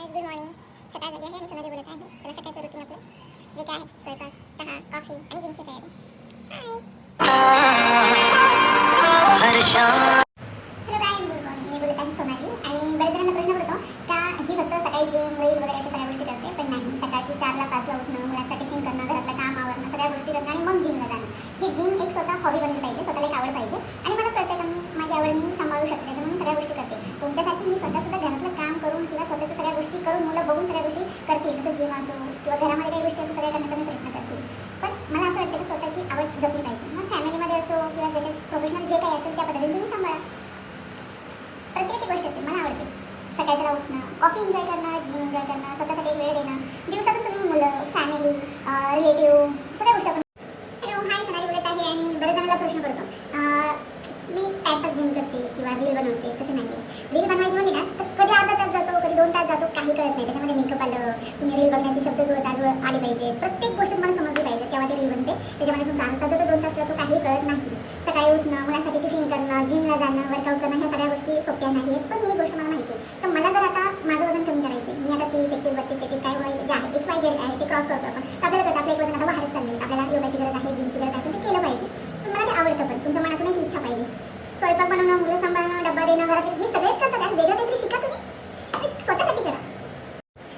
Good morning. सकाळ झाली आहे आणि सोनाली बोलत आहे. चला सकाळचं रुटीन आपलं जे काय आहे, स्वयंपाक, चहा, कॉफी आणि जिमची तयारी. Hello guys, good morning. मी बोलत आहे सोनाली. आणि बरेच जणांना प्रश्न पडतो का ही फक्त सकाळी जिम रील वगैरे अशा सगळ्या गोष्टी करते, पण नाही. सकाळची 4ला 5ला उठणं, मुलांचा टिफिन करणं, घरातलं काम आवरणं, सगळ्या गोष्टी करणं आणि मग जिमला जाणं. हे जिम एक स्वतः हॉबी बनली पाहिजे, स्वतःला एक आवड पाहिजे. आणि मला कळतं का मी माझी आवड मी सांभाळू शकते, त्याच्यामुळे मी सगळ्या गोष्टी करते. तुमच्यासाठी मी स्वतःसुद्धा घरातलं काम करून किंवा स्वतःच्या सगळ्या गोष्टी करून, मुलं बघून सगळ्या गोष्टी करते. जसं जिम असो किंवा घरामध्ये काही गोष्टी असो, सगळ्या करण्याचा मी प्रयत्न करते. पण मला असं वाटतं की स्वतःची आवड जपली पाहिजे. मग फॅमिलीमध्ये असो किंवा ज्याच्या प्रोफेशनल जे काही असेल त्या पद्धतीने तुम्ही सांभाळा. प्रत्येकाची गोष्ट असते. मला आवडते सकाळच्याला उठणं, कॉफी एन्जॉय करणं, जिम एन्जॉय करणं, स्वतःसाठी एक वेळ देणं. दिवसातून तुम्ही मुलं, फॅमिली, रिलेटिव्ह सगळ्या गोष्टी आपण. हॅलो, हाय, सोनाली बोलत आहे. आणि बऱ्याच जणांना प्रश्न पडतो मी टाइमपास जिम करते किंवा रील बनवते. तसं नाही आहे. रील बनवायची म्हणली ना तर कधी अर्धा तास जातो, कधी 2 तास जातो, काही कळत नाही. त्याच्यामध्ये मेकअप आलं, तुम्ही रील बनण्याचे शब्द जुळत आले पाहिजे, प्रत्येक गोष्ट तुम्हाला समजली पाहिजे, तेव्हा ते रील बनते. त्याच्यामध्ये तुमचा अर्धा तास 2 तास जातो, काही कळत नाही. सकाळी उठणं, मुलांसाठी टिफिन करणं, जिमला जाणं, वर्कआउट करणं, ह्या सगळ्या गोष्टी सोप्या नाही आहेत. पण मी गोष्ट मला माहिती आहे. तर मला जर आता माझं वजन कमी करायचं आहे, मी आता 30, 31, 32, 33 काय वय जे आहे XYZ आहे ते क्रॉस करतो आपण, तर आपल्याला कळतं आपलं एक वजन आता वाढत चाललं आहे. आपल्याला योगाची गरज आहे, जिमची गरज आहे, पण ते केलं पाहिजे. पण मला ते आवडतं. पण तुमच्या मनातून एक इच्छा पाहिजे. स्वयंपाक बनवणं, मुलं सांभाळणं, डब्बा देणं, घरात हे सगळेच करतात. वेगळं काहीतरी शिका तुम्ही, स्वतःसाठी करा.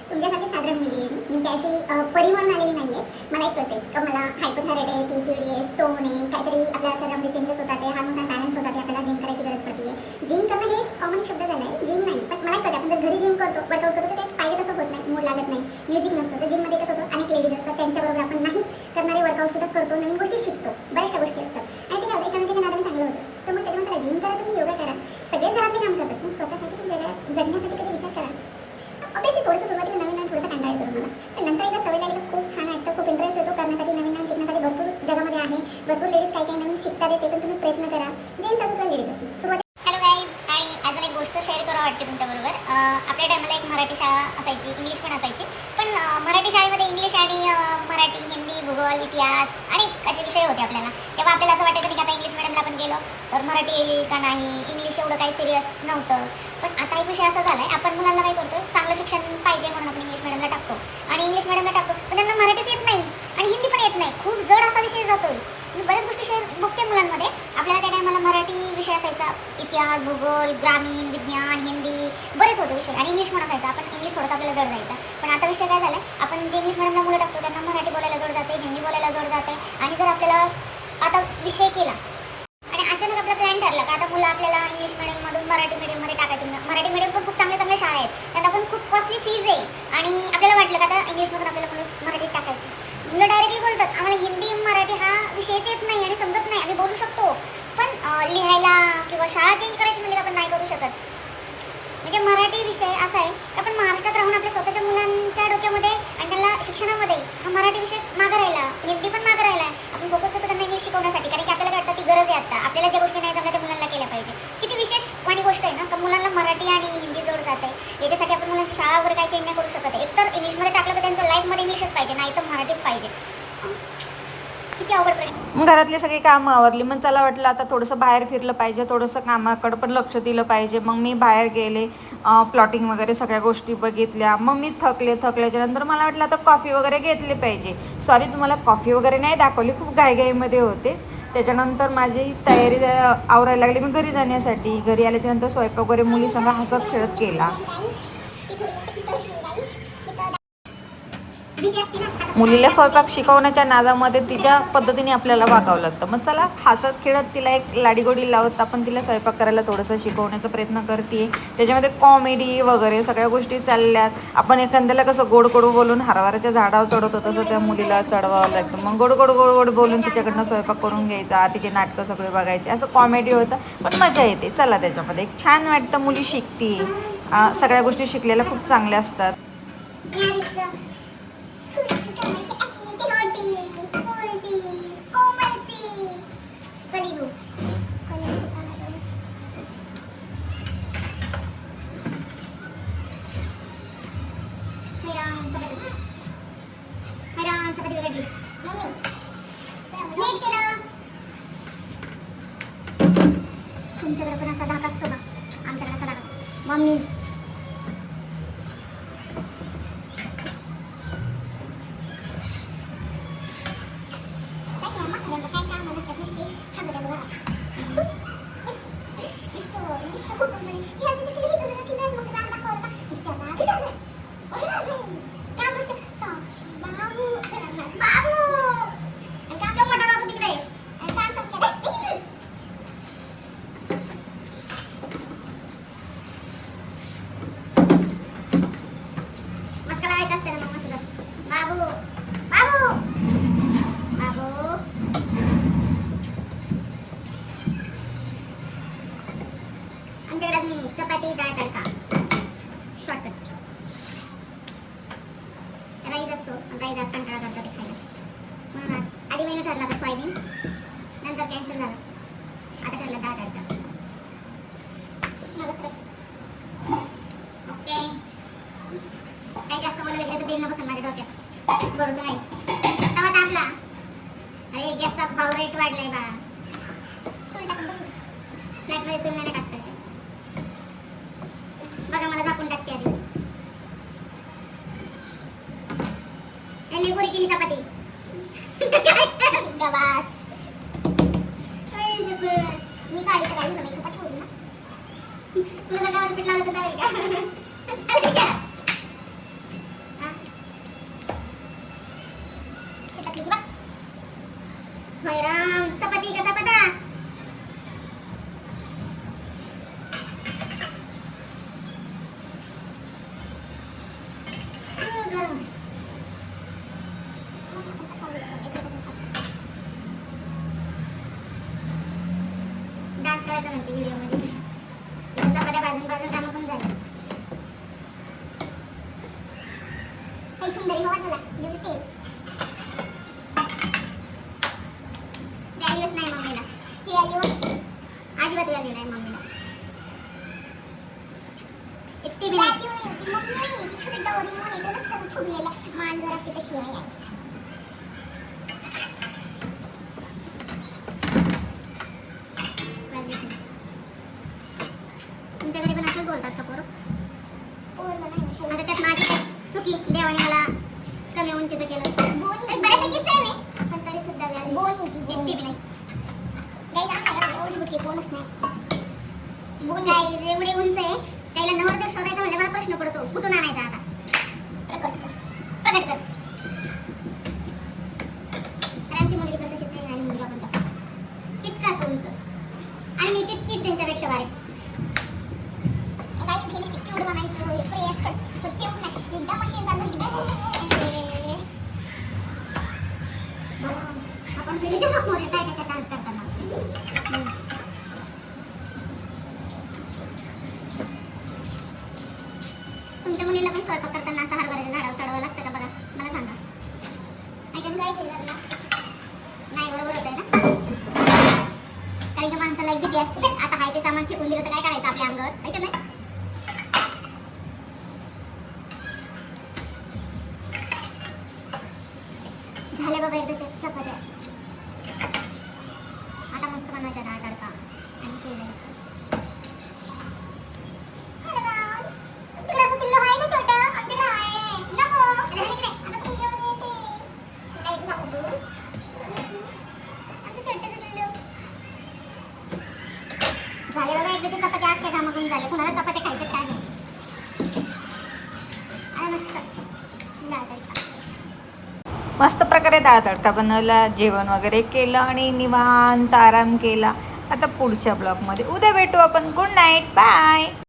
तुमच्यासाठी साधारण मुली आहे मी काय अशी परी म्हणून आलेली नाही आहे. मला एक कळते का मला हायपोथायरॉइड आहे, PCOD आहे, स्टोन आहे, काहीतरी आपल्या शरीरामध्ये चेंजेस होतात आहे, हार्मोन्स आणि बॅलन्स होतात आहे, आपल्याला जिम करायची गरज पडते आहे. जिम करणं हे कॉमन शब्द झाला आहे, जिम नाही. पण मला कळते आपण जर घरी जिम करतो, वर्कआउट करतो, तर ते पाहिजे तसं होत नाही, मूड लागत नाही, म्युझिक नसतं. तर जिममध्ये कसं होतं, अनेक लेडीज असतात, त्यांच्याबरोबर आपण नाही करणारे वर्कआउटसुद्धा करतो, नवीन गोष्टी शिकतो, बऱ्याचशा गोष्टी असतात. आणि ते काय होतं, एकामेकाच्या नादाने चांगलं होतं. तर मग त्याच्यामध्ये जिम करा, तुम्ही योगा करा, सगळेच घरातले काम करतात, पण स्वतःसाठी पण जगण्यासाठी कधी विचार करा. ऑब्वियसली थोडंसं सुरुवातीला नवीन थोडंसं कंटाळा येतो तुम्हाला, पण नंतर एकदा सवय लागली तर खूप छान वाटतं, खूप इंटरेस्ट येतो करण्यासाठी. नवीन शिकण्यासाठी भरपूर जगामध्ये आहे, भरपूर लेडीज काही काही नवीन शिकतात येते, पण तुम्ही प्रयत्न करा. जेंट्स असो किंवा लेडीज असो, सुरुवात. हॅलो गाईज, आणि अजून एक गोष्ट शेअर करावं वाटते तुमच्याबरोबर. आपल्या टायमाला एक मराठी शाळा असायची, इंग्लिश पण असायची. पण मराठी शाळेमध्ये इंग्लिश आणि मराठी, हिंदी, भूगोल, इतिहास आणि असे विषय होते आपल्याला. तेव्हा आपल्याला असं वाटायचं की आता इंग्लिश मिडियमला आपण गेलो तर मराठी येईल का नाही, इंग्लिश एवढं काही सिरियस नव्हतं. पण आता एक विषय असा झाला आहे, आपण मुलांना काय करतो, चांगलं शिक्षण पाहिजे म्हणून आपण इंग्लिश मिडियमला टाकतो आणि इंग्लिश मिडियमला टाकतो, पण त्यांना मराठीच येत नाही आणि हिंदी पण येत नाही. खूप जड असा विषय जातो. मी बऱ्याच गोष्टी शेअर बघते मुलांमध्ये. आपल्याला त्या टायमाला मराठी विषय असायचा, इतिहास, भूगोल, ग्रामीण, विज्ञान, हिंदी बरेच होते विषय, आणि इंग्लिश पण असायचा. आपण इंग्लिश थोडासा आपल्याला जड जायचा. पण आता विषय काय झाला, आपण जे इंग्लिश मिडियमला मुलं टाकतो त्यांना मराठी बोलायला जड जाते, हिंदी बोलायला जड जाते. आणि जर आपल्याला आता विषय केला आणि अचानक आपला प्लॅन ठरला का आता मुलं आपल्याला इंग्लिश मिडियममधून मराठी मिडियममध्ये टाकायची. मराठी मिडियम पण खूप चांगल्या चांगल्या शाळा आहेत, त्यांना पण खूप कॉस्टली फीज आहे. आणि आपल्याला वाटलं का आता इंग्लिशमधून आपल्याला मुलं मराठीत टाकायची. मुलं डायरेक्टली बोलतात आम्हाला हिंदी मराठी हा विषयच येत नाही आणि समजत नाही, आम्ही बोलू शकतो पण लिहायला किंवा शाळा चेंज करायची म्हणजे आपण नाही करू शकत. म्हणजे मराठी विषय असा आहे की आपण महाराष्ट्रात राहून आपल्या स्वतःच्या मुलांच्या डोक्यामध्ये आणि त्यांना शिक्षणामध्ये हा मराठी विषय मागं राहिला, हिंदी पण मागं राहिला आहे. आपण फोकस करतो त्यांना इंग्लिश शिकवण्यासाठी, कारण की आपल्याला वाटतं ती गरज आहे. आता आपल्याला ज्या गोष्टी नाही जमल्या त्या मुलांना केल्या पाहिजे. किती विशेष वाणी गोष्ट आहे ना, का मुलांना मराठी आणि हिंदी जोड जाते. याच्यासाठी आपण मुलांची शाळा वगैरे काही चेंज नाही करू शकत. एक तर इंग्लिशमध्ये टाकलं तर त्यांचं लाईफमध्ये इंग्लिशच पाहिजे, नाही तर मराठीच पाहिजे. किती अवघड प्रश्न. मग घरातली सगळी कामं आवरली, मग चला वाटलं आता थोडंसं बाहेर फिरलं पाहिजे, थोडंसं कामाकडं पण लक्ष दिलं पाहिजे. मग मी बाहेर गेले, प्लॉटिंग वगैरे सगळ्या गोष्टी बघितल्या. मग मी थकल्याच्या नंतर मला वाटलं आता कॉफी वगैरे घेतली पाहिजे. सॉरी, तुम्हाला कॉफी वगैरे नाही दाखवली, खूप घाईघाईमध्ये होते. त्याच्यानंतर माझी तयारी आवरायला लागली मी घरी जाण्यासाठी. घरी आल्याच्यानंतर स्वयंपाक वगैरे मुलीसंग हसत खेळत केला. मुलीला स्वयंपाक शिकवण्याच्या नादामध्ये तिच्या पद्धतीने आपल्याला वागावं लागतं. मग चला हसत खेळत तिला एक लाडीगोडी लावत आपण तिला स्वयंपाक करायला थोडंसं शिकवण्याचा प्रयत्न करते. त्याच्यामध्ये कॉमेडी वगैरे सगळ्या गोष्टी चालल्यात. आपण एखाद्याला कसं गोड गोड बोलून हरभऱ्याच्या झाडावर चढवतो, तसं त्या मुलीला चढवावं लागतं. मग गोड गोड गोड गोड बोलून तिच्याकडनं स्वयंपाक करून घ्यायचा, तिचे नाटकं सगळे बघायचे. असं कॉमेडी होतं, पण मजा येते. चला त्याच्यामध्ये एक छान वाटतं, मुली शिकते. सगळ्या गोष्टी शिकलेल्या खूप चांगल्या असतात. तुमच्याकडे पण असा धाक असतो का? आमच्याकडे असा धाक. मम्मी काही जास्त कंटाळा करतात ते खायला. म्हणून आधी मेनू ठरला होता सोयाबीन, नंतर कॅन्सल झालं. आता ठरलं डाळ तडका. ओके, काही जास्त बोलायला गेलं तर बेल नको माझ्या डोक्यात. भरोसा नाही तवा तापला. अरे गॅसचा भाव रेट वाढलाय बा. चूल टाकून बसू. फ्लॅटमध्ये चूल नाही टाकता येत. बघा मला झाकून टाकते आधी. एले पुरी केली चपाती. गवास. मी काढी तर काढली नाही चपाती होती ना. तुला गावात पीठ लावलं तर चालेल का? चालेल का? हा? शेतातली बघ. होय राम, चपाती का चपाता? गरम. डान्स करायचा म्हणते व्हिडिओमध्ये. चपात्या भाजून भाजून कामं पण झाली. एक सुंदरी हवा झाला. घेऊन तेल. व्हॅल्यूच नाही मम्मीला. ती व्हॅल्यू अजिबात व्हॅल्यू नाही मम्मीला. एकटी बी नाही. ती मोठी नाही, ती छोटी डोरी म्हणून इथूनच करून फुगलेला मांजर असते तशी आहे. तुमच्याकडे पण असंच बोलतात का पोरं? आता त्यात माझी चुकी, देवाने मला कमी उंचीचं केलं. बऱ्यापैकी सेम आहे, पण तरी सुद्धा एकटी बी नाही. बोनच नाही. बोन आहे एवढे उंच आहे, त्याला नवरदेव शोधायचा म्हणजे मला प्रश्न पडतो, कुठून आणायचा आता? प्रकट कर. आमची मुलगी पण तशीच आहे आणि मुलगा पण तसा. तितकाच उंच आणि मी तितकीच त्यांच्यापेक्षा बारीक. काही केली ती क्यूट बनायचं, प्रेस कर, पण क्यूट नाही. एकदा मशीन चालू की आपण मुलीच्या समोर येत आहे त्याच्या डान्स करताना. तुमच्या मुलीला पण स्वयंपाक करताना असं हरभऱ्याच्या झाडावर चढवावं लागतं का बघा, मला सांगा. ऐकून काय केलं नाही, बरोबर होत आहे ना? कारण की माणसाला एक भीती असते, आता हाय ते सामान फेकून दिलं तर काय करायचं आपल्या अंगावर, ऐकत नाही? झाल्या बाबा एकदा चपात्या. आता मस्त बनवायचा डाळ तडका आणि केलं. झाले बाबा एकदाची चपात्या अख्ख्या कामाकडून झाले. कुणाला चपात्या खायचं काय नाही. मस्त प्रकारे डाळ तडका बनवला, जेवण वगैरे केलं आणि निवांत आराम केला. आता पुढच्या ब्लॉगमध्ये उद्या भेटू आपण. Good night, bye.